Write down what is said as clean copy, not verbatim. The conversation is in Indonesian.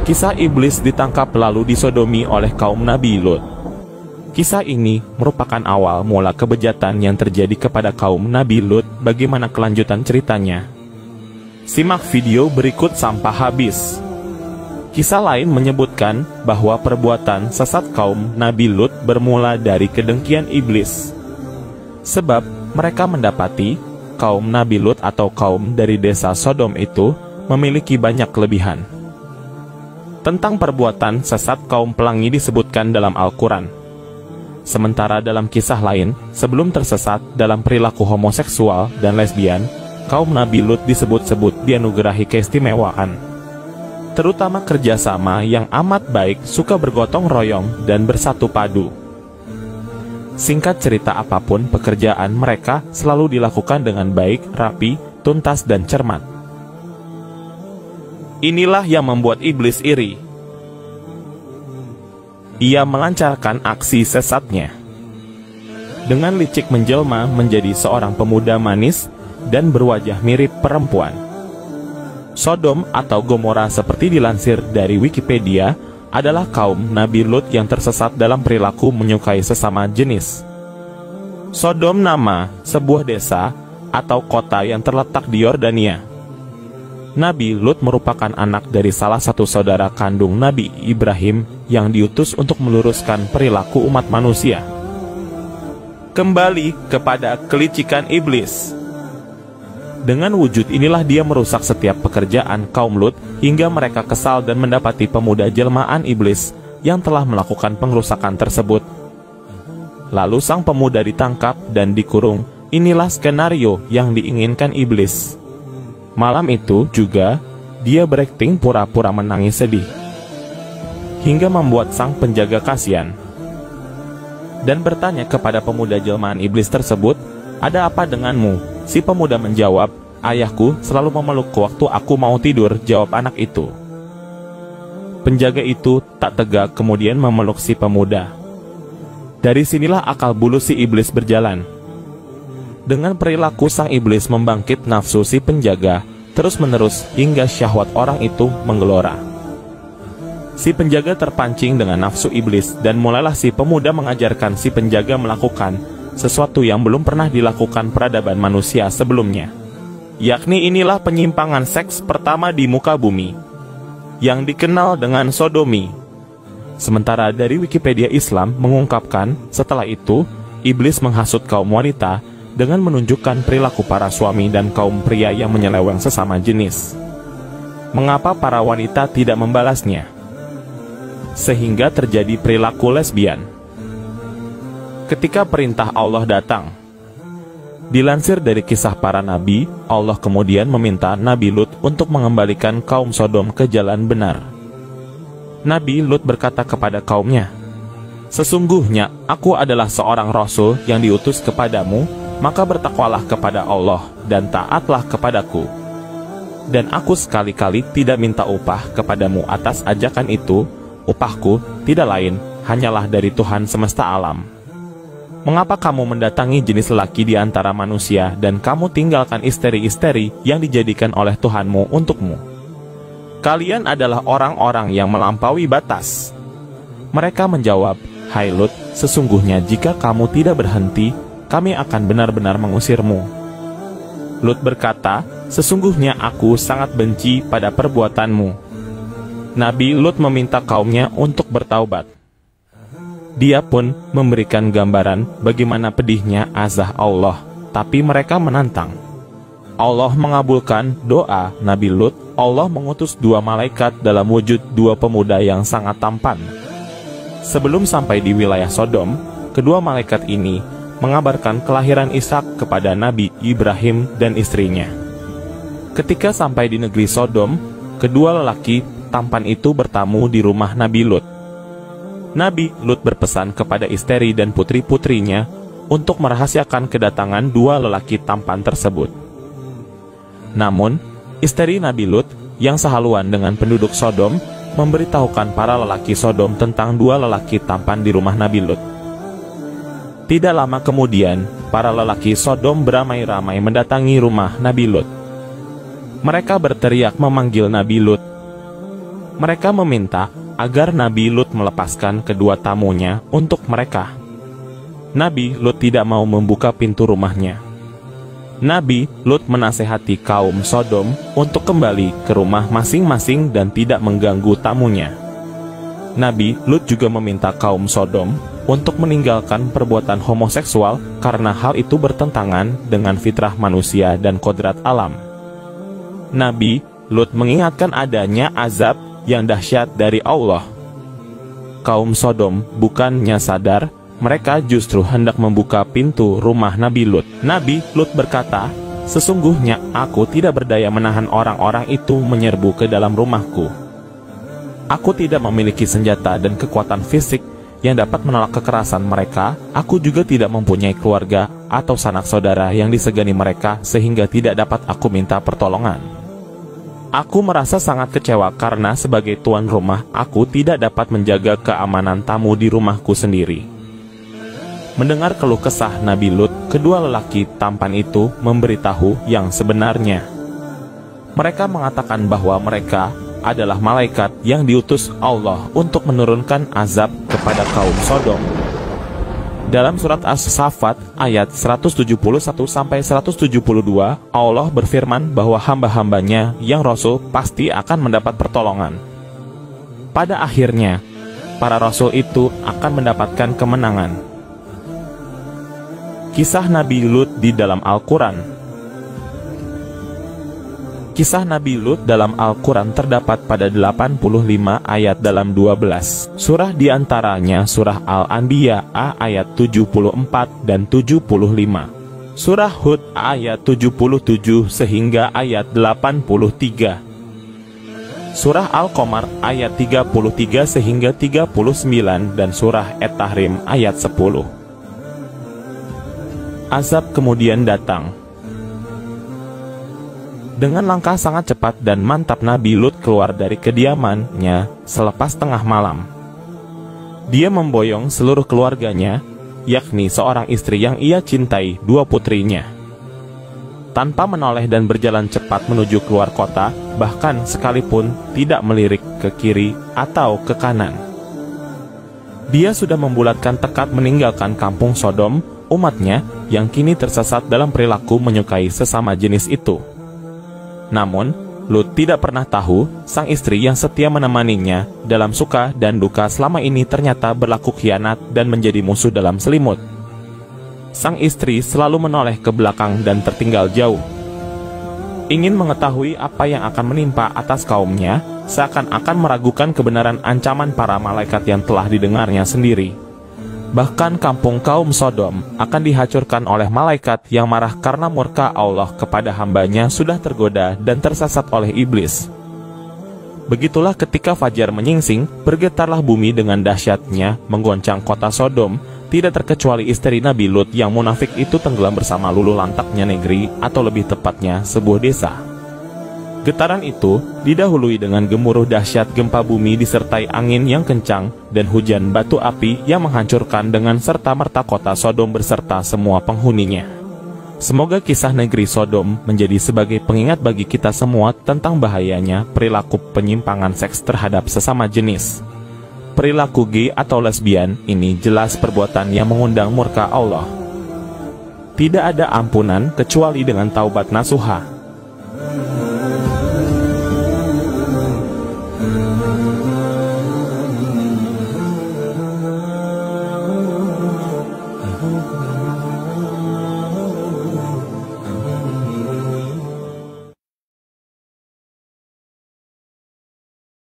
Kisah iblis ditangkap lalu disodomi oleh kaum Nabi Lut. Kisah ini merupakan awal mula kebejatan yang terjadi kepada kaum Nabi Lut. Bagaimana kelanjutan ceritanya? Simak video berikut sampai habis. Kisah lain menyebutkan bahwa perbuatan sesat kaum Nabi Lut bermula dari kedengkian iblis. Sebab mereka mendapati kaum Nabi Lut atau kaum dari desa Sodom itu memiliki banyak kelebihan. Tentang perbuatan sesat kaum pelangi disebutkan dalam Al-Quran. Sementara dalam kisah lain, sebelum tersesat dalam perilaku homoseksual dan lesbian, kaum Nabi Lut disebut-sebut dianugerahi keistimewaan. Terutama kerjasama yang amat baik, suka bergotong royong, dan bersatu padu. Singkat cerita apapun, pekerjaan mereka selalu dilakukan dengan baik, rapi, tuntas, dan cermat. Inilah yang membuat iblis iri. Ia melancarkan aksi sesatnya. Dengan licik menjelma menjadi seorang pemuda manis dan berwajah mirip perempuan. Sodom atau Gomora seperti dilansir dari Wikipedia adalah kaum Nabi Lut yang tersesat dalam perilaku menyukai sesama jenis. Sodom nama sebuah desa atau kota yang terletak di Yordania. Nabi Lut merupakan anak dari salah satu saudara kandung Nabi Ibrahim yang diutus untuk meluruskan perilaku umat manusia. Kembali kepada kelicikan iblis. Dengan wujud inilah dia merusak setiap pekerjaan kaum Lut hingga mereka kesal dan mendapati pemuda jelmaan iblis yang telah melakukan pengrusakan tersebut. Lalu sang pemuda ditangkap dan dikurung. Inilah skenario yang diinginkan iblis. Malam itu juga, dia berakting pura-pura menangis sedih, hingga membuat sang penjaga kasihan, dan bertanya kepada pemuda jelmaan iblis tersebut, "Ada apa denganmu?" Si pemuda menjawab, "Ayahku selalu memelukku waktu aku mau tidur," jawab anak itu. Penjaga itu tak tegak kemudian memeluk si pemuda. Dari sinilah akal bulu si iblis berjalan. Dengan perilaku sang iblis membangkit nafsu si penjaga terus-menerus hingga syahwat orang itu menggelora. Si penjaga terpancing dengan nafsu iblis dan mulailah si pemuda mengajarkan si penjaga melakukan sesuatu yang belum pernah dilakukan peradaban manusia sebelumnya. Yakni inilah penyimpangan seks pertama di muka bumi, yang dikenal dengan sodomi. Sementara dari Wikipedia Islam mengungkapkan, setelah itu, iblis menghasut kaum wanita dengan menunjukkan perilaku para suami dan kaum pria yang menyeleweng sesama jenis. Mengapa para wanita tidak membalasnya? Sehingga terjadi perilaku lesbian. Ketika perintah Allah datang, dilansir dari kisah para nabi, Allah kemudian meminta Nabi Lut untuk mengembalikan kaum Sodom ke jalan benar. Nabi Lut berkata kepada kaumnya, "Sesungguhnya aku adalah seorang rasul yang diutus kepadamu, maka bertakwalah kepada Allah dan taatlah kepadaku. Dan aku sekali-kali tidak minta upah kepadamu atas ajakan itu, upahku tidak lain hanyalah dari Tuhan semesta alam. Mengapa kamu mendatangi jenis lelaki di antara manusia dan kamu tinggalkan isteri-isteri yang dijadikan oleh Tuhanmu untukmu? Kalian adalah orang-orang yang melampaui batas." Mereka menjawab, "Hai Lut, sesungguhnya jika kamu tidak berhenti, kami akan benar-benar mengusirmu." Lut berkata, "Sesungguhnya aku sangat benci pada perbuatanmu." Nabi Lut meminta kaumnya untuk bertaubat. Dia pun memberikan gambaran bagaimana pedihnya azab Allah, tapi mereka menantang. Allah mengabulkan doa Nabi Lut. Allah mengutus 2 malaikat dalam wujud 2 pemuda yang sangat tampan. Sebelum sampai di wilayah Sodom, kedua malaikat ini mengabarkan kelahiran Ishak kepada Nabi Ibrahim dan istrinya. Ketika sampai di negeri Sodom, kedua lelaki tampan itu bertamu di rumah Nabi Lut. Nabi Lut berpesan kepada istri dan putri-putrinya untuk merahasiakan kedatangan 2 lelaki tampan tersebut. Namun, istri Nabi Lut yang sehaluan dengan penduduk Sodom memberitahukan para lelaki Sodom tentang 2 lelaki tampan di rumah Nabi Lut. Tidak lama kemudian, para lelaki Sodom beramai-ramai mendatangi rumah Nabi Lut. Mereka berteriak memanggil Nabi Lut. Mereka meminta agar Nabi Lut melepaskan kedua tamunya untuk mereka. Nabi Lut tidak mau membuka pintu rumahnya. Nabi Lut menasehati kaum Sodom untuk kembali ke rumah masing-masing dan tidak mengganggu tamunya. Nabi Lut juga meminta kaum Sodom untuk meninggalkan perbuatan homoseksual karena hal itu bertentangan dengan fitrah manusia dan kodrat alam. Nabi Lut mengingatkan adanya azab yang dahsyat dari Allah. Kaum Sodom bukannya sadar, mereka justru hendak membuka pintu rumah Nabi Lut. Nabi Lut berkata, "Sesungguhnya aku tidak berdaya menahan orang-orang itu menyerbu ke dalam rumahku. Aku tidak memiliki senjata dan kekuatan fisik yang dapat menolak kekerasan mereka. Aku juga tidak mempunyai keluarga atau sanak saudara yang disegani mereka sehingga tidak dapat aku minta pertolongan. Aku merasa sangat kecewa karena sebagai tuan rumah, aku tidak dapat menjaga keamanan tamu di rumahku sendiri." Mendengar keluh kesah Nabi Lut, kedua lelaki tampan itu memberitahu yang sebenarnya. Mereka mengatakan bahwa mereka adalah malaikat yang diutus Allah untuk menurunkan azab kepada kaum Sodom. Dalam surat As-Saffat ayat 171-172, Allah berfirman bahwa hamba-hambanya yang Rasul pasti akan mendapat pertolongan. Pada akhirnya, para Rasul itu akan mendapatkan kemenangan. Kisah Nabi Lut di dalam Al-Quran. Kisah Nabi Lut dalam Al-Quran terdapat pada 85 ayat dalam 12 surah, diantaranya surah Al-Anbiya ayat 74 dan 75, surah Hud ayat 77 sehingga ayat 83, surah Al-Qamar ayat 33 sehingga 39, dan surah At-Tahrim ayat 10. Azab kemudian datang. Dengan langkah sangat cepat dan mantap Nabi Lut keluar dari kediamannya selepas tengah malam. Dia memboyong seluruh keluarganya, yakni seorang istri yang ia cintai, dua putrinya. Tanpa menoleh dan berjalan cepat menuju keluar kota, bahkan sekalipun tidak melirik ke kiri atau ke kanan. Dia sudah membulatkan tekad meninggalkan kampung Sodom, umatnya yang kini tersesat dalam perilaku menyukai sesama jenis itu. Namun, Lut tidak pernah tahu sang istri yang setia menemaninya dalam suka dan duka selama ini ternyata berlaku khianat dan menjadi musuh dalam selimut. Sang istri selalu menoleh ke belakang dan tertinggal jauh. Ingin mengetahui apa yang akan menimpa atas kaumnya, seakan-akan meragukan kebenaran ancaman para malaikat yang telah didengarnya sendiri. Bahkan kampung kaum Sodom akan dihancurkan oleh malaikat yang marah karena murka Allah kepada hambanya sudah tergoda dan tersesat oleh iblis. Begitulah ketika fajar menyingsing, bergetarlah bumi dengan dahsyatnya, menggoncang kota Sodom, tidak terkecuali istri Nabi Lut yang munafik itu tenggelam bersama luluh lantaknya negeri, atau lebih tepatnya sebuah desa. Getaran itu didahului dengan gemuruh dahsyat gempa bumi disertai angin yang kencang dan hujan batu api yang menghancurkan dengan serta-merta kota Sodom beserta semua penghuninya. Semoga kisah negeri Sodom menjadi sebagai pengingat bagi kita semua tentang bahayanya perilaku penyimpangan seks terhadap sesama jenis. Perilaku gay atau lesbian ini jelas perbuatan yang mengundang murka Allah. Tidak ada ampunan kecuali dengan taubat nasuha.